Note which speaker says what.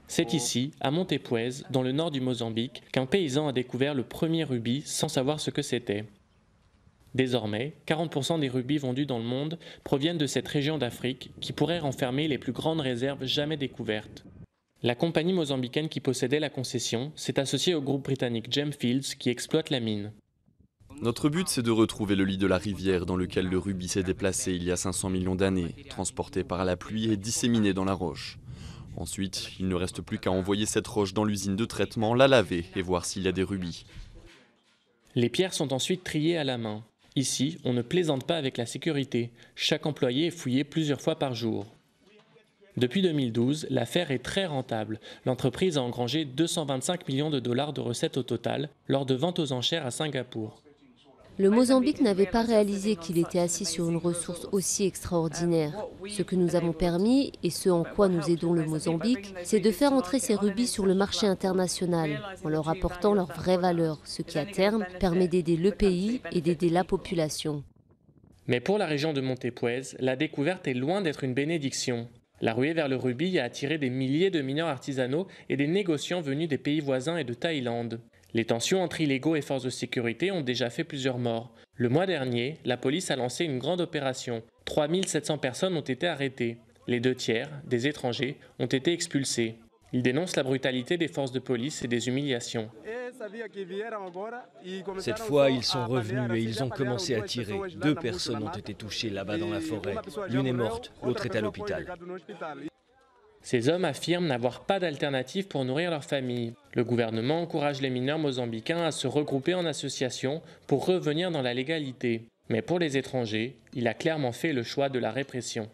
Speaker 1: C'est ici, à Montepuez, dans le nord du Mozambique, qu'un paysan a découvert le premier rubis sans savoir ce que c'était. Désormais, 40% des rubis vendus dans le monde proviennent de cette région d'Afrique qui pourrait renfermer les plus grandes réserves jamais découvertes. La compagnie mozambicaine qui possédait la concession s'est associée au groupe britannique Gemfields qui exploite la mine.
Speaker 2: Notre but, c'est de retrouver le lit de la rivière dans lequel le rubis s'est déplacé il y a 500 millions d'années, transporté par la pluie et disséminé dans la roche. Ensuite, il ne reste plus qu'à envoyer cette roche dans l'usine de traitement, la laver et voir s'il y a des rubis.
Speaker 1: Les pierres sont ensuite triées à la main. Ici, on ne plaisante pas avec la sécurité. Chaque employé est fouillé plusieurs fois par jour. Depuis 2012, l'affaire est très rentable. L'entreprise a engrangé 225 millions de dollars de recettes au total lors de ventes aux enchères à Singapour.
Speaker 3: Le Mozambique n'avait pas réalisé qu'il était assis sur une ressource aussi extraordinaire. Ce que nous avons permis, et ce en quoi nous aidons le Mozambique, c'est de faire entrer ces rubis sur le marché international, en leur apportant leur vraie valeur, ce qui à terme permet d'aider le pays et d'aider la population.
Speaker 1: Mais pour la région de Montepuez, la découverte est loin d'être une bénédiction. La ruée vers le rubis a attiré des milliers de mineurs artisanaux et des négociants venus des pays voisins et de Thaïlande. Les tensions entre illégaux et forces de sécurité ont déjà fait plusieurs morts. Le mois dernier, la police a lancé une grande opération. 3700 personnes ont été arrêtées. Les 2/3, des étrangers, ont été expulsés. Ils dénoncent la brutalité des forces de police et des humiliations.
Speaker 4: Cette fois, ils sont revenus et ils ont commencé à tirer. 2 personnes ont été touchées là-bas dans la forêt. L'une est morte, l'autre est à l'hôpital.
Speaker 1: Ces hommes affirment n'avoir pas d'alternative pour nourrir leur famille. Le gouvernement encourage les mineurs mozambicains à se regrouper en association pour revenir dans la légalité. Mais pour les étrangers, il a clairement fait le choix de la répression.